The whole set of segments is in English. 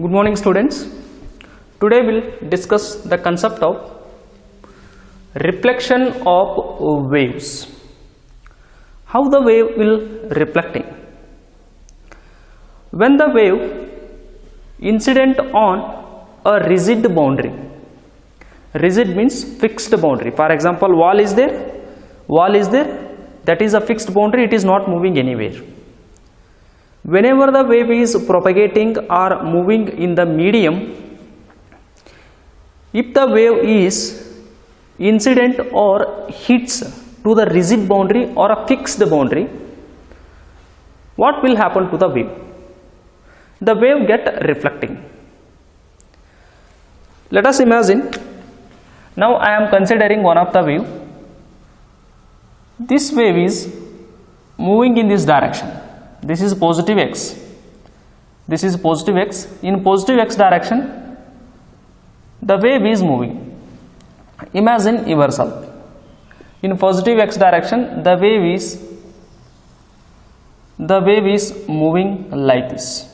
Good morning, students. Today we'll discuss the concept of reflection of waves. How the wave will reflecting? When the wave incident on a rigid boundary. Rigid means fixed boundary. For example, wall is there, that is a fixed boundary, it is not moving anywhere. Whenever the wave is propagating or moving in the medium, if the wave is incident or hits to the rigid boundary or a fixed boundary, what will happen to the wave? The wave get reflecting. Let us imagine, now I am considering one of the wave. This wave is moving in this direction. This is positive x. This is positive x. In positive x direction, the wave is moving. Imagine yourself. In positive x direction, the wave is moving like this.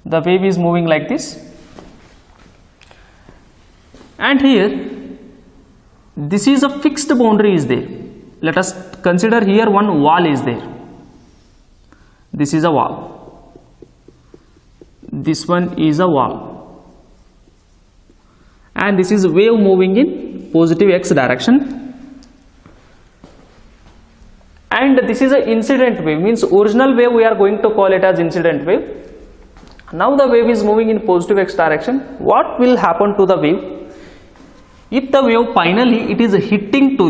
The wave is moving like this. And here, this is a fixed boundary is there. Let us consider here one wall is there. This is a wall. This one is a wall. And this is wave moving in positive x direction. And this is an incident wave, means original wave we are going to call it as incident wave. Now the wave is moving in positive x direction. What will happen to the wave? If the wave finally it is hitting to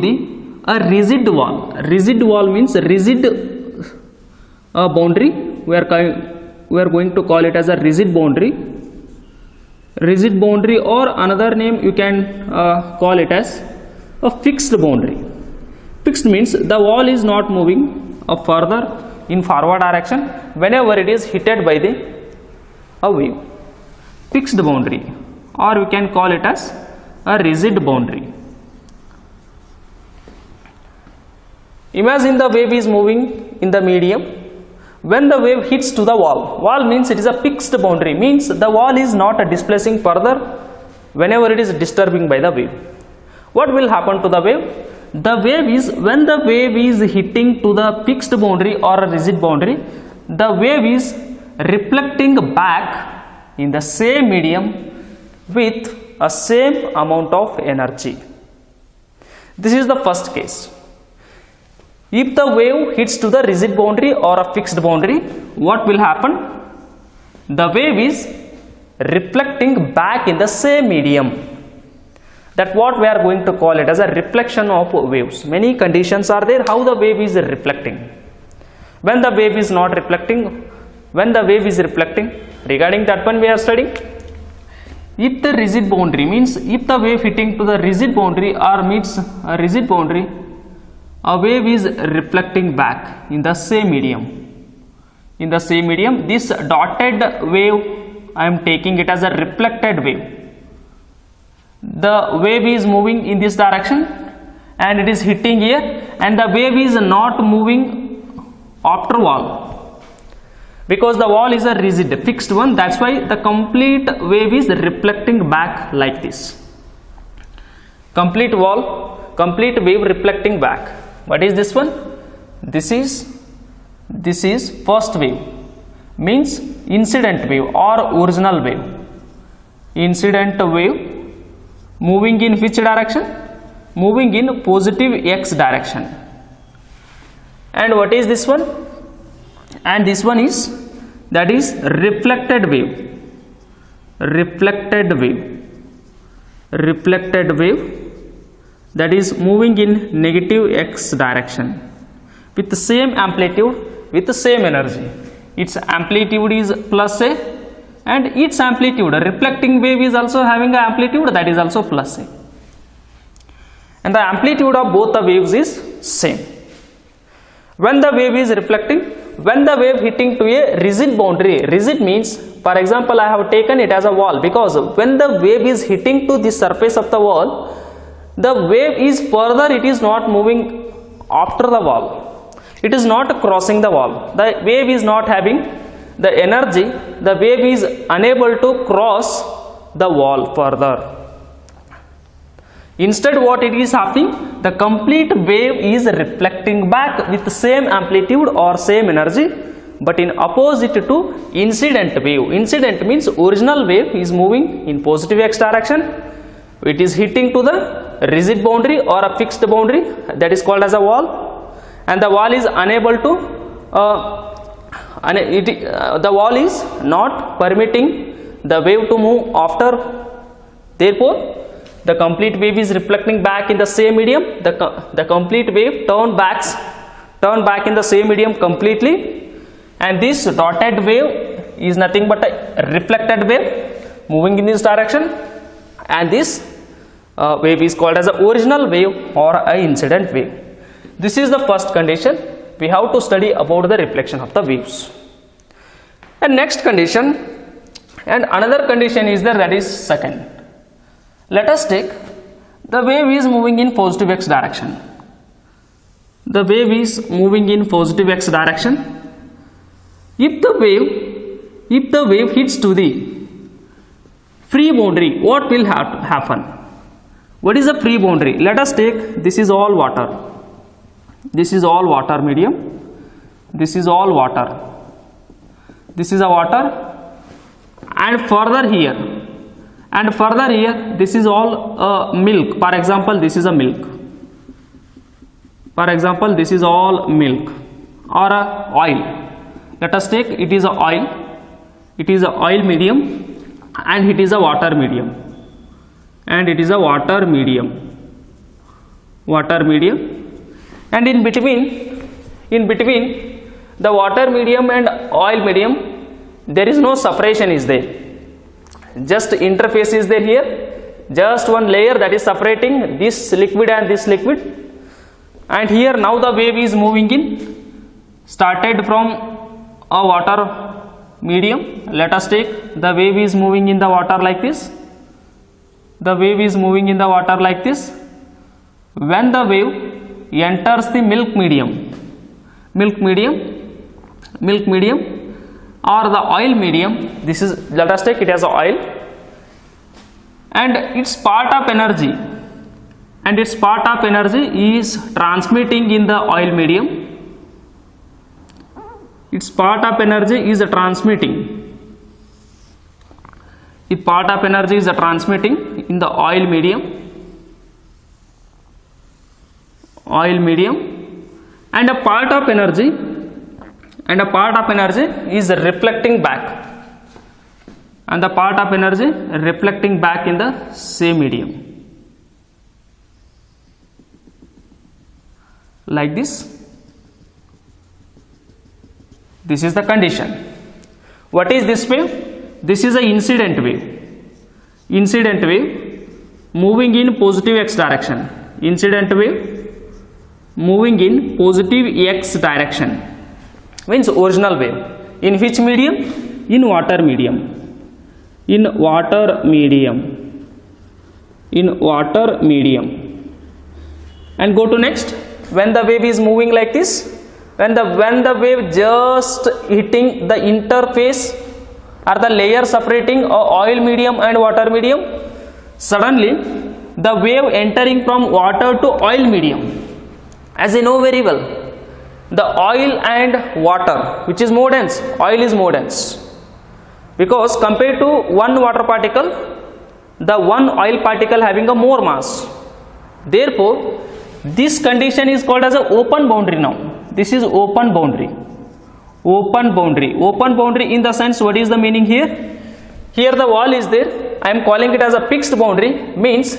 a rigid wall. Rigid wall means rigid boundary. We are going to call it as a rigid boundary. Rigid boundary, or another name you can call it as a fixed boundary. Fixed means the wall is not moving further in forward direction whenever it is hit by a wave. Fixed boundary, or we can call it as a rigid boundary. Imagine the wave is moving in the medium. When the wave hits to the wall means it is a fixed boundary, means the wall is not displacing further whenever it is disturbing by the wave. What will happen to the wave? The wave is, when the wave is hitting to the fixed boundary or a rigid boundary, the wave is reflecting back in the same medium with a same amount of energy. This is the first case. If the wave hits to the rigid boundary or a fixed boundary, what will happen? The wave is reflecting back in the same medium. That what we are going to call it as a reflection of waves. Many conditions are there how the wave is reflecting. When the wave is not reflecting, when the wave is reflecting, regarding that one we are studying. If the rigid boundary means if the wave hitting to the rigid boundary or meets a rigid boundary, a wave is reflecting back in the same medium. In the same medium, this dotted wave, I am taking it as a reflected wave. The wave is moving in this direction and it is hitting here, and the wave is not moving after wall. Because the wall is a rigid, fixed one, that's why the complete wave is reflecting back like this. Complete wave reflecting back. What is this one? This is first wave, means incident wave or original wave. Incident wave moving in which direction? Moving in positive x direction. And what is this one? And this one is, that is reflected wave. Reflected wave, that is moving in negative x direction with the same amplitude, with the same energy. Its amplitude is plus a, and its amplitude, a reflecting wave is also having an amplitude that is also plus a. And the amplitude of both the waves is same. When the wave is reflecting, when the wave hitting to a rigid boundary, rigid means, for example, I have taken it as a wall, because when the wave is hitting to the surface of the wall, the wave is further, it is not moving after the wall. It is not crossing the wall. The wave is not having the energy, the wave is unable to cross the wall further. Instead, what it is happening, the complete wave is reflecting back with same amplitude or same energy, but in opposite to incident wave. Incident means original wave is moving in positive x direction. It is hitting to the rigid boundary or a fixed boundary, that is called as a wall, and the wall is unable to the wall is not permitting the wave to move after. Therefore, the complete wave is reflecting back in the same medium. The complete wave turn back in the same medium completely, and this dotted wave is nothing but a reflected wave moving in this direction, and this wave is called as a original wave or a incident wave. This is the first condition. We have to study about the reflection of the waves. And next condition, and another condition is there, that is second. Let us take the wave is moving in positive x direction. The wave is moving in positive x direction. If the wave hits to the free boundary, what will happen? What is the free boundary? Let us take, this is all water. This is all water medium. This is all water. This is a water, and further here, this is all milk. For example, this is a milk. For example, this is all milk or oil. Let us take, it is a oil. It is a oil medium, and it is a water medium. And it is a water medium. And in between the water medium and oil medium, there is no separation is there. Just interface is there here. Just one layer that is separating this liquid and this liquid. And here now the wave is moving in. Started from a water medium. Let us take, the wave is moving in the water like this. The wave is moving in the water like this. When the wave enters the milk medium or the oil medium, this is, let us take it as a oil, and its part of energy is transmitting in the oil medium. Its part of energy is transmitting. Its part of energy is transmitting in the oil medium, and a part of energy is reflecting back, and the part of energy reflecting back in the same medium, like this. This is the condition. What is this wave? This is an incident wave moving in positive x direction. Incident wave moving in positive x direction means original wave. In which medium? In water medium. And go to next. When the wave is moving like this, when the wave just hitting the interface or the layer separating oil medium and water medium, suddenly the wave entering from water to oil medium. As you know very well, the oil and water, which is more dense, oil is more dense, because compared to one water particle, the one oil particle having a more mass. Therefore, this condition is called as an open boundary now. This is open boundary. Open boundary in the sense, what is the meaning here? Here the wall is there. I am calling it as a fixed boundary, means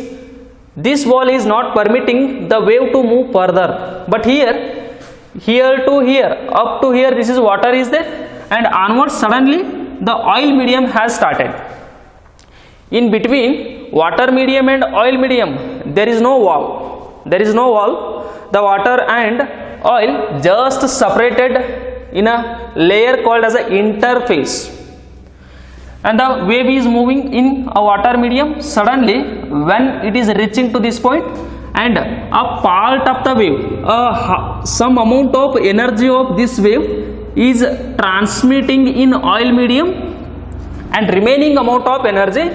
this wall is not permitting the wave to move further. But here to here, up to here, this is water is there, and onwards suddenly the oil medium has started. In between water medium and oil medium, there is no wall. The water and oil just separated in a layer called as an interface, and the wave is moving in a water medium. Suddenly, when it is reaching to this point, and a part of the wave, some amount of energy of this wave is transmitting in oil medium, and remaining amount of energy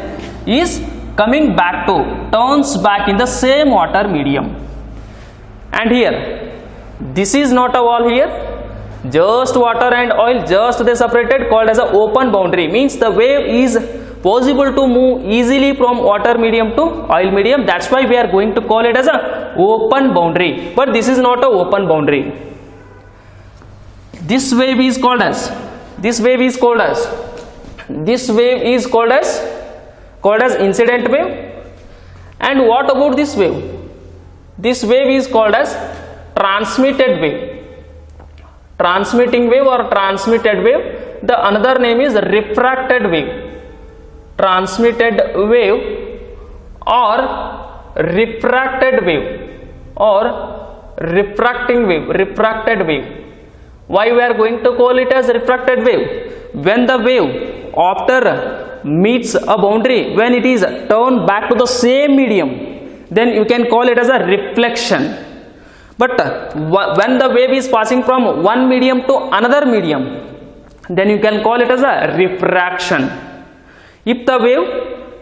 is coming back to, turns back in the same water medium. And here this is not a wall, here just water and oil, just they separated, called as a open boundary, means the wave is possible to move easily from water medium to oil medium. That's why we are going to call it as a open boundary, but this is not a open boundary. This wave is called as incident wave. And what about this wave? This wave is called as transmitted wave, transmitting wave or transmitted wave. The another name is refracted wave, transmitted wave or refracted wave or refracting wave, refracted wave. Why we are going to call it as refracted wave? When the wave after meets a boundary, when it is turned back to the same medium, then you can call it as a reflection. But when the wave is passing from one medium to another medium, then you can call it as a refraction. If the wave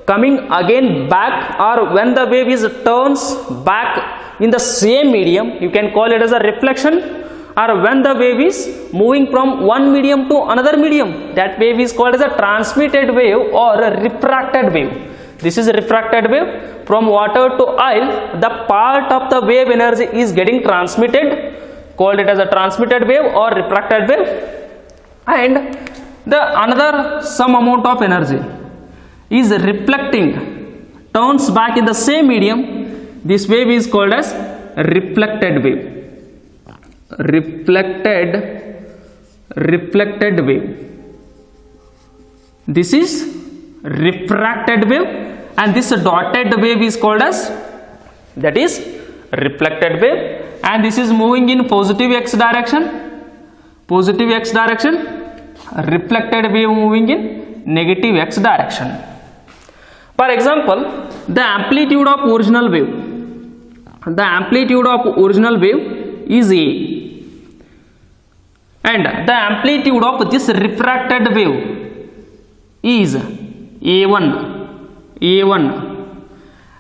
coming again back, or when the wave is turns back in the same medium, you can call it as a reflection. Or when the wave is moving from one medium to another medium, that wave is called as a transmitted wave or a refracted wave. This is a refracted wave. From water to oil, the part of the wave energy is getting transmitted, called it as a transmitted wave or refracted wave, and the another some amount of energy is reflecting, turns back in the same medium. This wave is called as reflected wave, reflected wave. This is refracted wave, and this dotted wave is called as, that is reflected wave, and this is moving in positive x direction, reflected wave moving in negative x direction. For example, the amplitude of original wave is A, and the amplitude of this refracted wave is A1,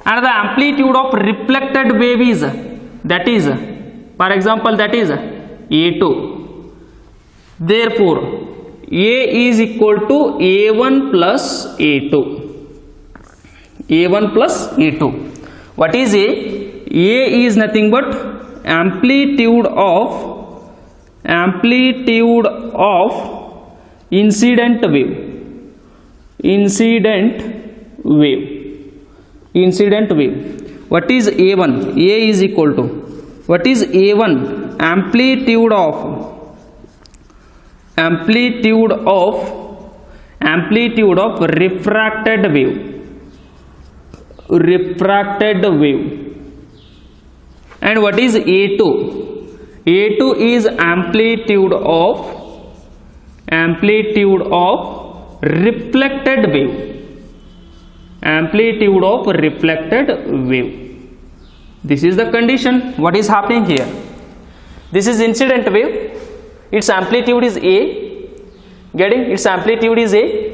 and the amplitude of reflected wave is, that is, for example, that is A2. Therefore, A is equal to A1 plus A2. A1 plus A2. What is A? A is nothing but amplitude of incident wave. What is A1? A is equal to, what is A1? Amplitude of refracted wave. And what is A2? A2 is amplitude of reflected wave. This is the condition. What is happening here? This is incident wave. Its amplitude is A. Getting? Its amplitude is A.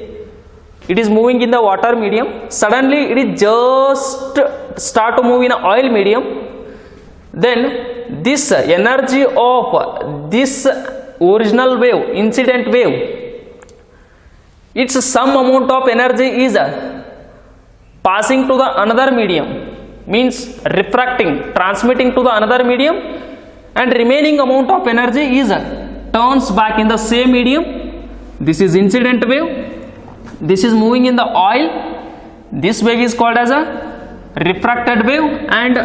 It is moving in the water medium. Suddenly it is just start to move in an oil medium. Then this energy of this original wave, incident wave, its some amount of energy is passing to the another medium, means refracting, transmitting to the another medium, and remaining amount of energy is turns back in the same medium. This is incident wave. This is moving in the oil. This wave is called as a refracted wave, and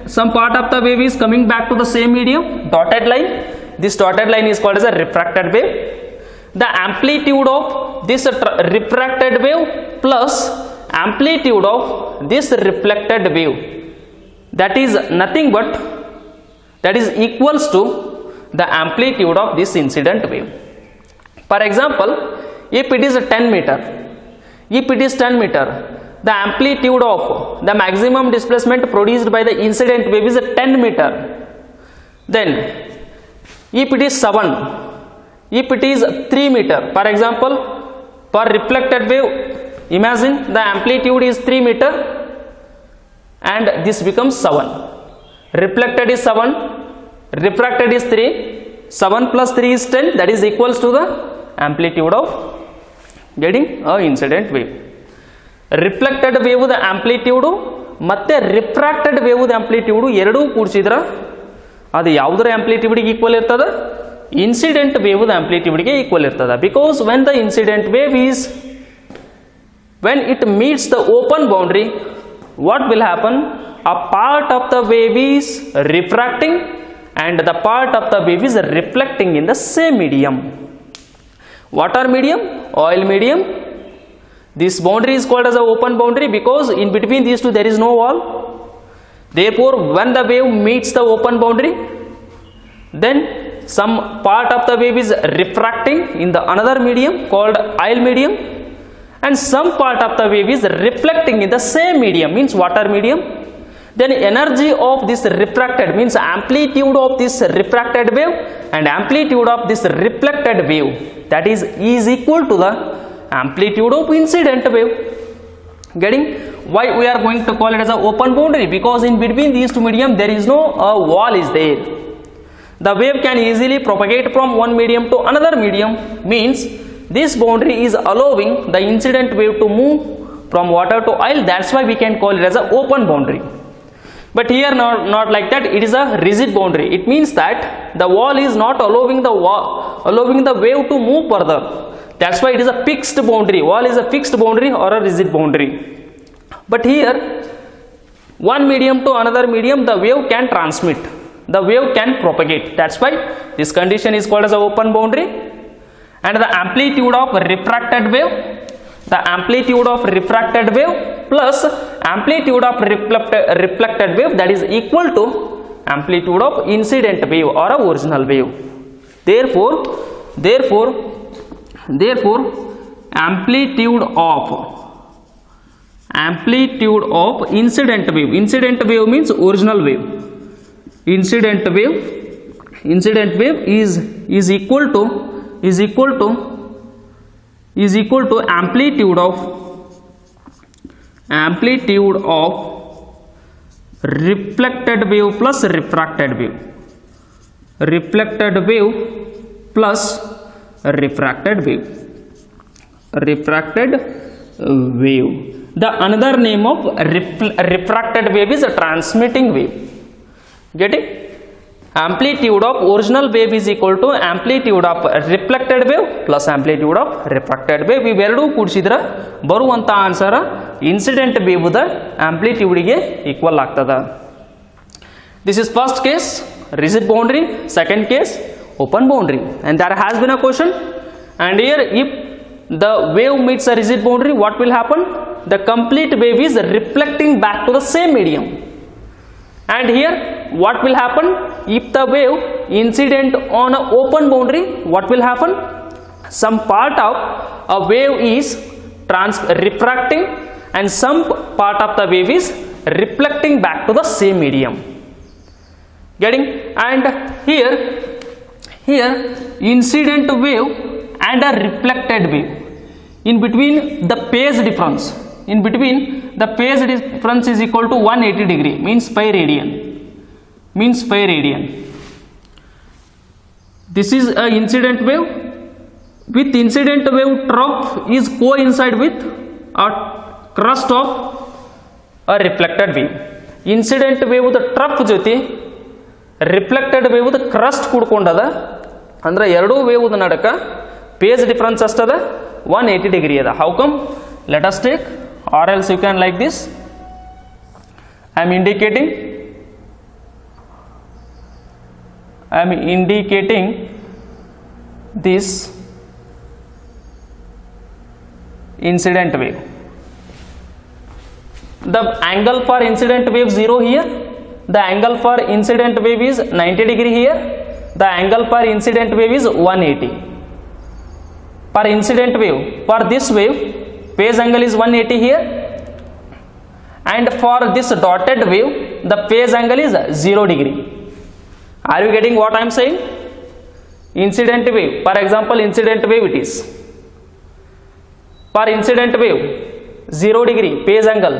some part of the wave is coming back to the same medium, dotted line. This dotted line is called as a refracted wave. The amplitude of this refracted wave plus amplitude of this reflected wave, that is nothing but, that is equals to the amplitude of this incident wave. For example, if it is 10 meter, the amplitude of the maximum displacement produced by the incident wave is 10 meter. Then if it is 7, if it is 3 meter, for For reflected wave, imagine the amplitude is 3 meter and this becomes 7. Reflected is 7, refracted is 3, 7 plus 3 is 10, that is equals to the amplitude of getting a incident wave. Reflected wave the amplitude ಮತ್ತೆ refracted wave the amplitude ಎರಡೂ ಕೂಡಿಸಿದ್ರೆ ಅದು ಯಾವುದರ ಆಂಪ್ಲಿಟ್ಯೂಡ್ಗೆ equal ಇರ್ತದೆ? Incident wave the ಆಂಪ್ಲಿಟ್ಯೂಡ್ಗೆ equal ಇರ್ತದೆ. Because when the incident wave is when it meets the open boundary, what will happen? A part of the wave is refracting and the part of the wave is reflecting in the same medium. What are medium? Oil medium. This boundary is called as an open boundary because in between these two there is no wall. Therefore, when the wave meets the open boundary, then some part of the wave is refracting in the another medium called oil medium, and some part of the wave is reflecting in the same medium, means water medium. Then energy of this refracted means amplitude of this refracted wave and amplitude of this reflected wave, that is equal to the amplitude of incident wave. Getting why we are going to call it as an open boundary? Because in between these two medium there is no wall is there. The wave can easily propagate from one medium to another medium, means this boundary is allowing the incident wave to move from water to oil. That's why we can call it as an open boundary. But here not like that, it is a rigid boundary. It means that the wall is not allowing the wave to move further. That's why it is a fixed boundary. Wall is a fixed boundary or a rigid boundary. But here one medium to another medium the wave can transmit, the wave can propagate. That's why this condition is called as an open boundary. And the amplitude of refracted wave, the amplitude of refracted wave plus amplitude of reflected wave, that is equal to amplitude of incident wave or a original wave. Therefore amplitude of incident wave means original wave. Incident wave is equal to amplitude of reflected wave plus refracted wave. Reflected wave plus refracted wave. The another name of refracted wave is a transmitting wave. Get it? Amplitude of original wave is equal to amplitude of reflected wave plus amplitude of refracted wave. ಇವೆರಡೂ ಕೂಡಿಸಿದ್ರೆ ಬರುವಂತ answer incident wave the amplitude ಗೆ equal ಆಗ್ತದೆ. This is first case rigid boundary, second case open boundary, and there has been a question. And here if the wave meets a rigid boundary, what will happen? The complete wave is reflecting back to the same medium. And here what will happen? If the wave incident on an open boundary, what will happen? Some part of a wave is refracting and some part of the wave is reflecting back to the same medium. Getting? And here incident wave and a reflected wave, in between the phase difference is equal to 180 degree, means pi radian. This is a incident wave. With incident wave, trough is coincide with a crest of a reflected wave. Incident wave the trough joti reflected wave the crest ಕೂಡ್ಕೊಂಡದ ಅಂದ್ರೆ ಎರಡೂ wave ನಡಕ phase difference ಅಷ್ಟದ 180 degree ಅದ. How come? Let us take, or else you can like this. I am indicating this incident wave. The angle for incident wave 0 here, the angle for incident wave is 90 degree here, the angle for incident wave is 180. For incident wave, for this wave phase angle is 180 here, and for this dotted wave the phase angle is 0 degree. Are you getting what I am saying? Incident wave, for example incident wave it is. per incident wave 0 degree phase angle,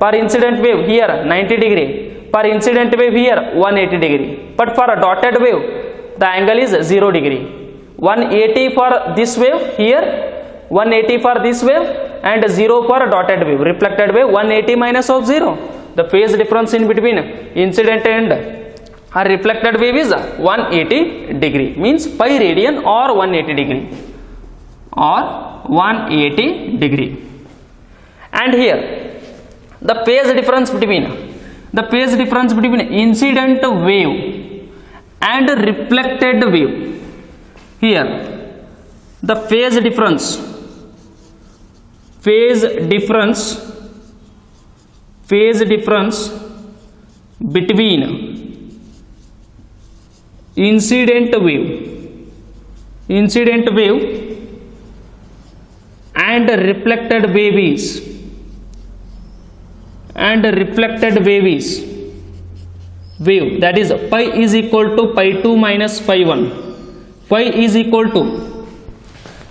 per incident wave here 90 degree, per incident wave here 180 degree, but for a dotted wave the angle is 0 degree. 180 for this wave here, 180 for this wave, and 0 for a dotted wave, reflected wave 180 minus of 0. The phase difference in between incident and a reflected wave is 180 degree, means pi radian or 180 degree or 180 degree. And here the phase difference between incident wave and reflected wave, here the phase difference between incident wave and reflected wave is wave, that is pi is equal to pi 2 minus pi 1. Pi is equal to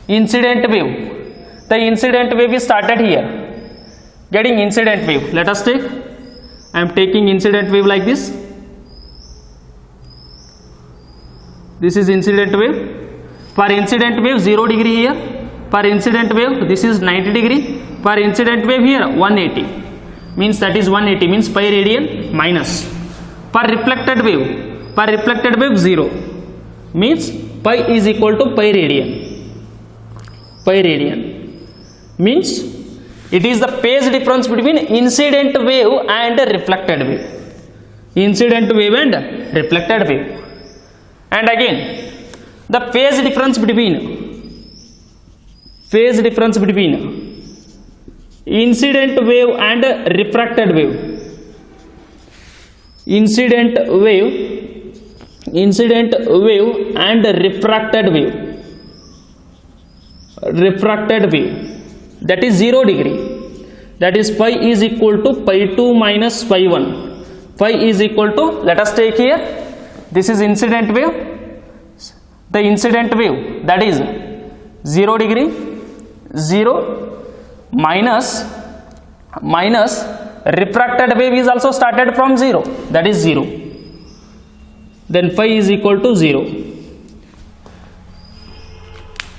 incident wave. The incident wave is started here, getting incident wave. Let us take, I am taking incident wave like this. This is incident wave. For incident wave 0 degree here, per incident wave this is 90 degree, per incident wave here 180, means that is 180 means pi radian minus. Per reflected wave 0 means pi is equal to pi radian. Means it is the phase difference between incident wave and reflected wave. And again the phase difference between incident wave and refracted wave. Incident wave and refracted wave, that is 0 degree, that is pi is equal to pi 2 minus pi 1. Pi is equal to, let us take here, this is incident wave, the incident wave that is 0 degree, 0 minus refracted wave is also started from 0, that is 0, then phi is equal to 0.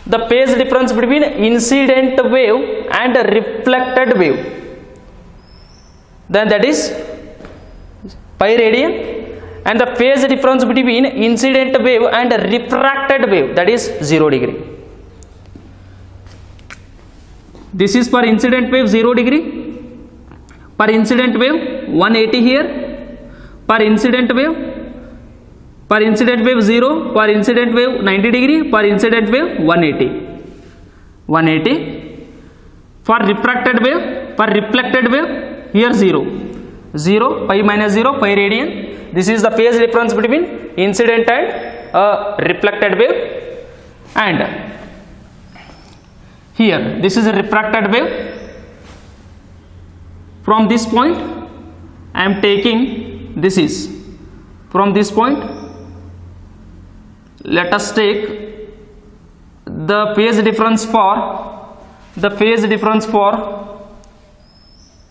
The phase difference between incident wave and reflected wave, then that is pi radian, and the phase difference between incident wave and refracted wave, that is 0 degree. This is for incident wave 0 degree, per incident wave 180 here, per incident wave 0, per incident wave 90 degree, per incident wave 180. For refracted wave, here 0, pi minus 0, pi radian. This is the phase difference between incident and reflected wave. And here this is a refracted wave. From this point I am taking, this is from this point, let us take the phase difference for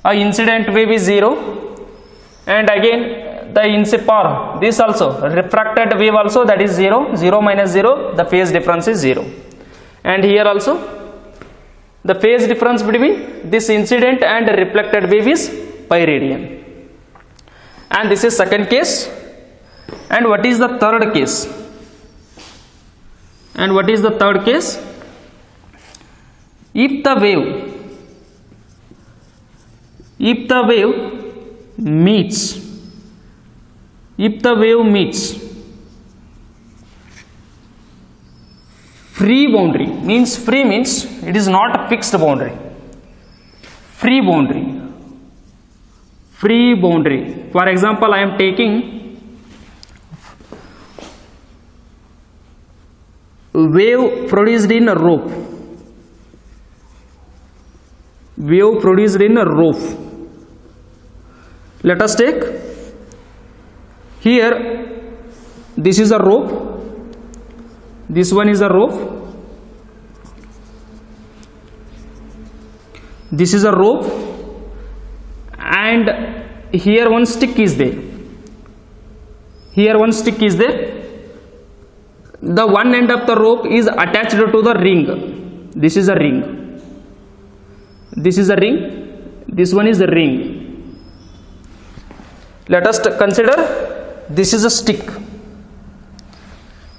a incident wave is 0, and again the for this also refracted wave also, that is 0 minus 0, the phase difference is 0. And here also the phase difference between this incident and reflected wave is pi radian. And this is second case. And what is the third case? If the wave meets free boundary, means it is not a fixed boundary, free boundary. For example, I am taking wave produced in a rope, let us take here, this is a rope, this one is a rope, this is a rope, and here one stick is there. Here one stick is there. The one end of the rope is attached to the ring. This is a ring. This is a ring. This one is a ring. Let us consider this is a stick.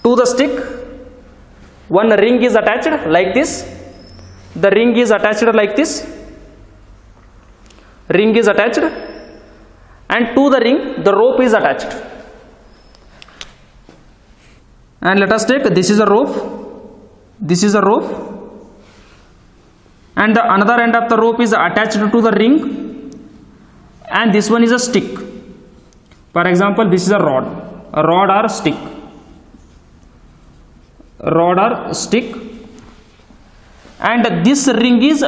To the stick, one ring is attached like this. The ring is attached like this. Ring is attached, and to the ring, the rope is attached. And let us take this is a rope. This is a rope, and the another end of the rope is attached to the ring, and this one is a stick. For example, this is a rod or stick. Rod or stick, and this ring is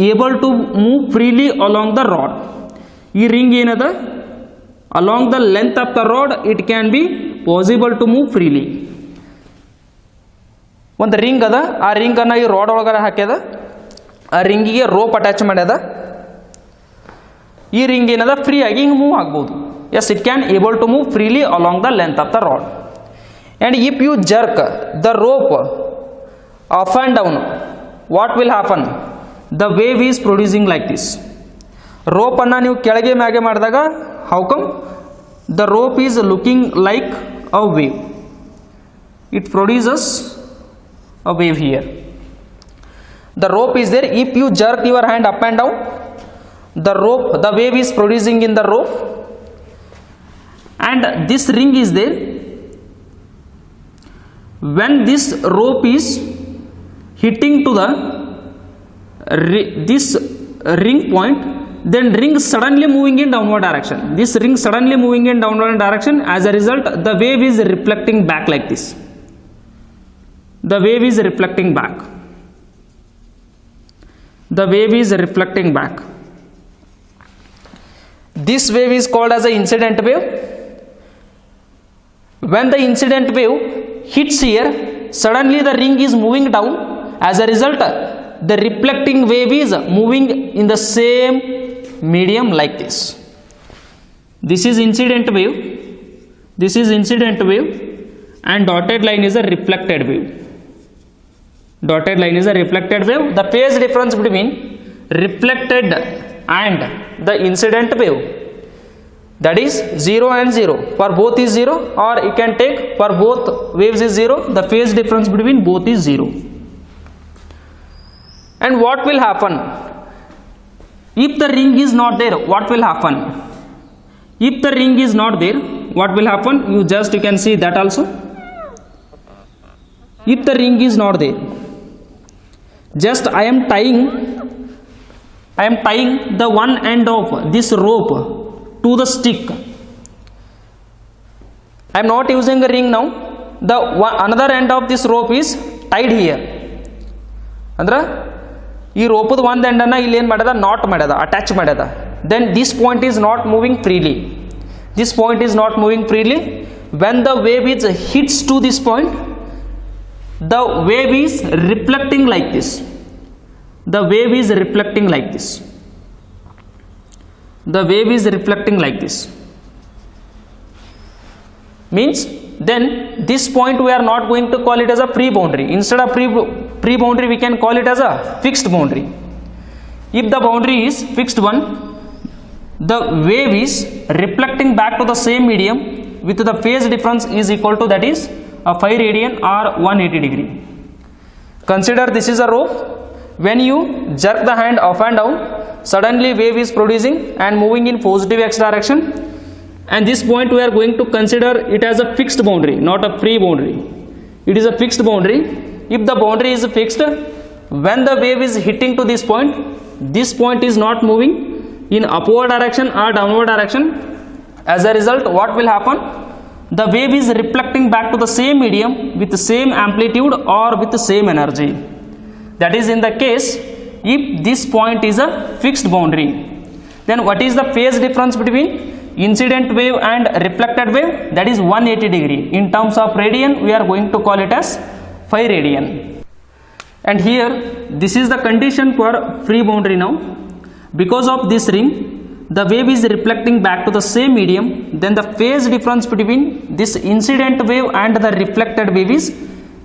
able to move freely along the rod. Ee ring enada along the length of the rod, it can be possible to move freely. ಒಂದು ring ಅದ, ಆ ring ಅನ್ನ ಈ road ಒಳಗಡೆ ಹಾಕ್ಯದ, ಆ ರಿಂಗಿಗೆ rope attach ಮಾಡ್ಯದ. ಈ ring ಏನದ free ಆಗಿ ಹಿಂಗೆ ಮೂವ್ ಆಗ್ಬೋದು. Yes, it can able to move freely along the length of the rod. And if you jerk the rope up and down, what will happen? The wave is producing like this. ರೋಪನ್ನು ನೀವು ಕೆಳಗೆ ಮ್ಯಾಗೆ ಮಾಡಿದಾಗ, how come? The rope is looking like a wave. It produces a wave here. The rope is there. If you jerk your hand up and down, the wave is producing in the rope, and this ring is there. When this rope is hitting to this ring point, then ring suddenly moving in downward direction. This ring suddenly moving in downward direction. As a result, the wave is reflecting back like this. The wave is reflecting back. The wave is reflecting back. This wave is called as an incident wave. When the incident wave hits here, suddenly the ring is moving down. As a result, the reflecting wave is moving in the same medium like this. This is incident wave. This is incident wave, and dotted line is a reflected wave. Dotted line is a reflected wave. The phase difference between reflected and the incident wave, that is 0 and 0. For both is 0, or you can take for both waves is 0. The phase difference between both is 0. And what will happen if the ring is not there? What will happen if the ring is not there? What will happen? You can see that also. If the ring is not there, just I am tying the one end of this rope to the stick. I am not using a ring now. The another end of this rope is tied here. Andra ee rope ದ ಒಂದು end ಅನ್ನ ಇಲ್ಲಿ ಏನು ಮಾಡ್ಯದ, knot ಮಾಡ್ಯದ, attach ಮಾಡ್ಯದ. Then this point is not moving freely. This point is not moving freely. When the wave is hits to this point, the wave is reflecting like this. The wave is reflecting like this. The wave is reflecting like this. Means then this point we are not going to call it as a free boundary. Instead of free boundary, we can call it as a fixed boundary. If the boundary is fixed one, the wave is reflecting back to the same medium with the phase difference is equal to, that is, a 5 radian or 180 degree. Consider this is a rope. When you jerk the hand up and down, suddenly wave is producing and moving in positive x direction, and this point we are going to consider it as a fixed boundary, not a free boundary. It is a fixed boundary. If the boundary is fixed, when the wave is hitting to this point is not moving in upward direction or downward direction. As a result, what will happen? The wave is reflecting back to the same medium with the same amplitude or with the same energy. That is in the case if this point is a fixed boundary. Then what is the phase difference between incident wave and reflected wave? That is 180 degree. In terms of radian, we are going to call it as 5 radian. and here this is the condition for free boundary. Now because of this ring, the wave is reflecting back to the same medium, then the phase difference between this incident wave and the reflected wave is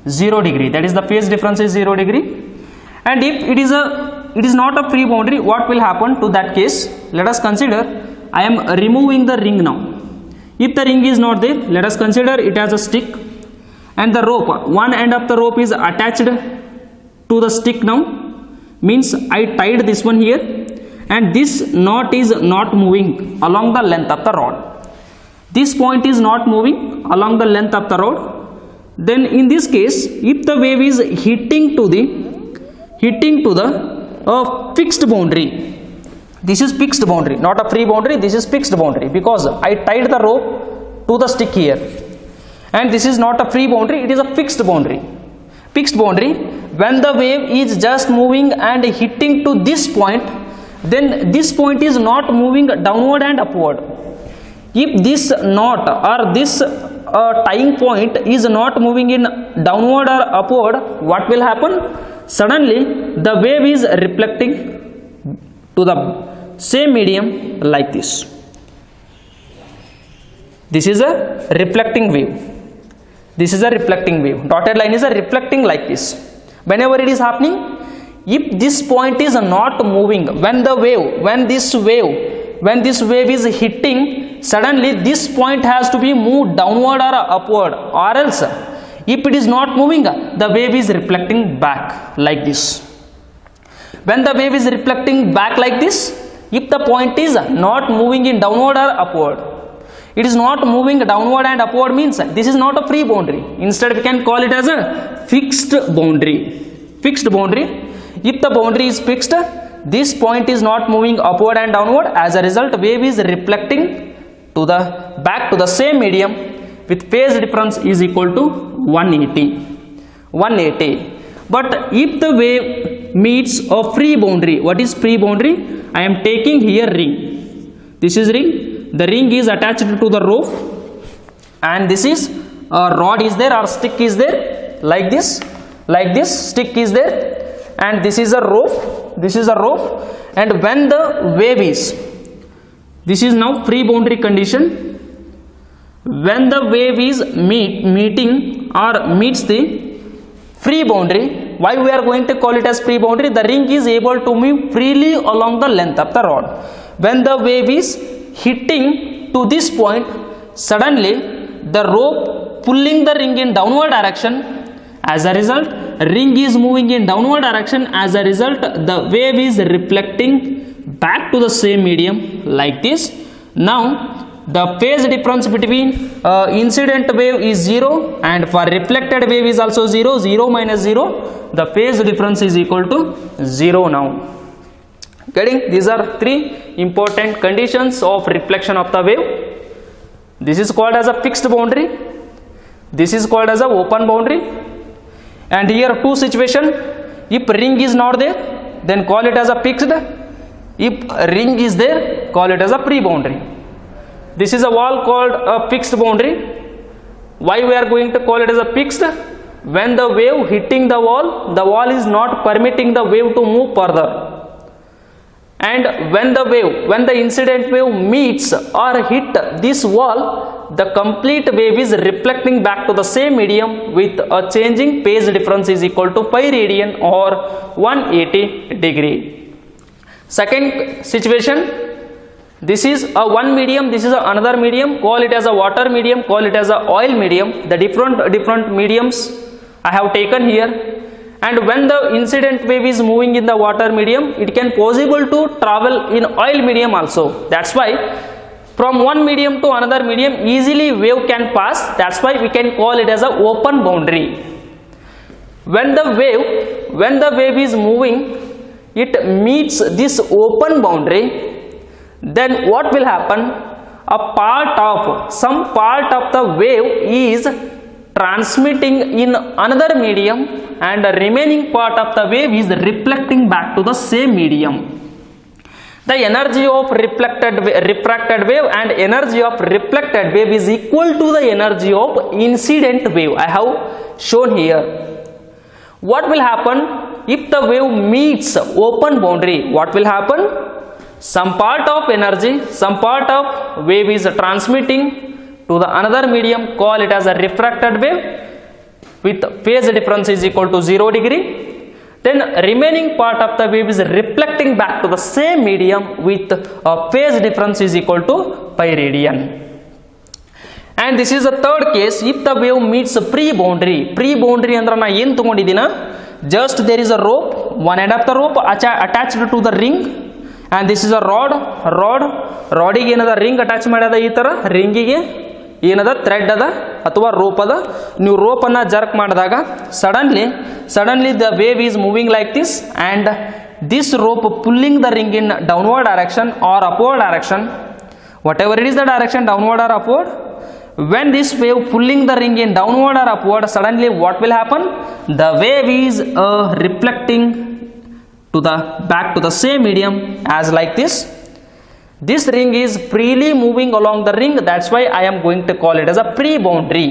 0 degree. That is, the phase difference is 0 degree. And if it is not a free boundary, what will happen to that case? Let us consider, I am removing the ring now. If the ring is not there, let us consider it as a stick, and the rope, one end of the rope is attached to the stick now, means I tied this one here, and this knot is not moving along the length of the rod. This point is not moving along the length of the rod. Then in this case, if the wave is hitting to the fixed boundary, this is fixed boundary, not a free boundary, this is fixed boundary, because I tied the rope to the stick here, and this is not a free boundary, it is a fixed boundary. Fixed boundary, when the wave is just moving and hitting to this point, then this point is not moving downward and upward. If this knot or this tying point is not moving in downward or upward, what will happen? Suddenly the wave is reflecting to the same medium like this. This is a reflecting wave. This is a reflecting wave. Dotted line is a reflecting like this. Whenever it is happening, if this point is not moving, when this wave is hitting, suddenly this point has to be moved downward or upward, or else if it is not moving, the wave is reflecting back like this. When the wave is reflecting back like this, if the point is not moving in downward or upward, it is not moving downward and upward, means this is not a free boundary. Instead we can call it as a fixed boundary. Fixed boundary. If the boundary is fixed, this point is not moving upward and downward. As a result, wave is reflecting to the back to the same medium with phase difference is equal to 180. But if the wave meets a free boundary, what is free boundary? I am taking here ring. This is ring. The ring is attached to the rope, and this is a rod is there or stick is there like this. Stick is there. And this is a rope, and when the wave is, this is now free boundary condition, when the wave is meeting or meets the free boundary, why we are going to call it as free boundary? The ring is able to move freely along the length of the rod. When the wave is hitting to this point, suddenly the rope pulling the ring in downward direction. As a result, ring is moving in downward direction. As a result, the wave is reflecting back to the same medium like this. Now, the phase difference between incident wave is 0, and for reflected wave is also 0. 0 minus 0, the phase difference is equal to 0 now. Getting? These are three important conditions of reflection of the wave. This is called as a fixed boundary. This is called as a open boundary. And here two situation, if ring is not there, then call it as a fixed. If ring is there, call it as a free boundary. This is a wall called a fixed boundary. Why we are going to call it as a fixed? When the wave hitting the wall is not permitting the wave to move further. And when the incident wave meets or hit this wall, the complete wave is reflecting back to the same medium with a changing phase difference is equal to pi radian or 180 degree. Second situation, this is a one medium, this is another medium, call it as a water medium, call it as a oil medium. The different mediums I have taken here. And when the incident wave is moving in the water medium, it can possible to travel in oil medium also. That's why from one medium to another medium easily wave can pass. That's why we can call it as a open boundary. When the wave is moving, it meets this open boundary, then what will happen? Some part of the wave is transmitting in another medium, and the remaining part of the wave is reflecting back to the same medium. The energy of refracted wave and energy of reflected wave is equal to the energy of incident wave. I have shown here. What will happen if the wave meets open boundary, what will happen? Some part of energy, some part of wave is transmitting to the another medium, call it as a refracted wave with phase difference is equal to 0 degree. Then remaining part of the wave is reflecting back to the same medium with a phase difference is equal to pi radian. And this is the third case, if the wave meets a pre-boundary. Pre-boundary ಅಂದ್ರೆ ನಾ ಏನು ತಗೊಂಡಿದ್ದೀನ, just there is a rope, one end of the rope attached to the ring, and this is a rod ಗೆ ಏನದ ring attach ಮಾಡ್ಯದ, ಈ ತರ ರಿಂಗಿಗೆ ಏನದ thread ಅದ ಅಥವಾ ರೋಪ್ ಅದ. ನೀವು ರೋಪ್ ಅನ್ನ ಜರ್ಕ್ ಮಾಡಿದಾಗ suddenly the wave is moving like this, and this rope pulling the ring in downward direction or upward direction, whatever it is the direction, downward or upward. When this wave pulling the ring in downward or upward, suddenly what will happen? The wave is reflecting to the back to the same medium as like this. This ring is freely moving along the ring, that's why I am going to call it as a pre-boundary.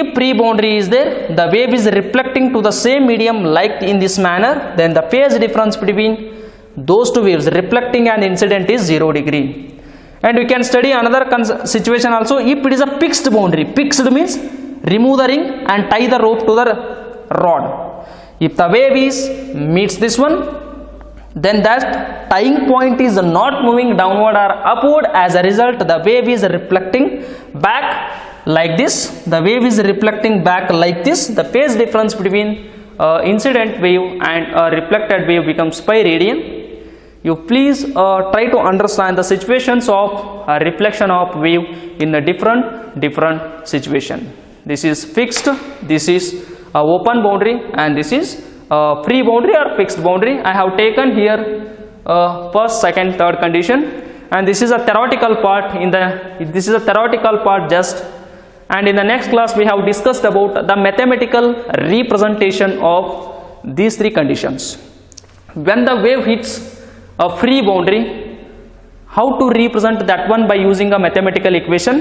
If pre-boundary is there, the wave is reflecting to the same medium like in this manner, then the phase difference between those two waves, reflecting and incident, is 0 degree. And we can study another situation also. If it is a fixed boundary, fixed means remove the ring and tie the rope to the rod. If the wave is meets this one, then that tying point is not moving downward or upward. As a result, the wave is reflecting back like this. The wave is reflecting back like this. The phase difference between incident wave and reflected wave becomes pi radian. You please try to understand the situations of reflection of wave in a different situation. This is fixed, this is open boundary, and this is free boundary or fixed boundary. I have taken here first, second, third condition, and this is a theoretical part. This is a theoretical part just, and in the next class we have discussed about the mathematical representation of these three conditions. When the wave hits a free boundary, how to represent that one by using a mathematical equation,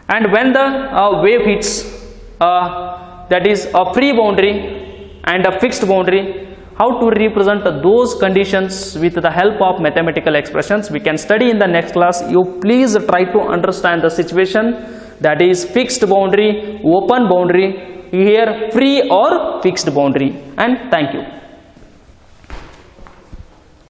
and when the wave hits that is a free boundary and a fixed boundary, how to represent those conditions with the help of mathematical expressions, we can study in the next class. You please try to understand the situation, that is fixed boundary, open boundary, here free or fixed boundary, and thank you.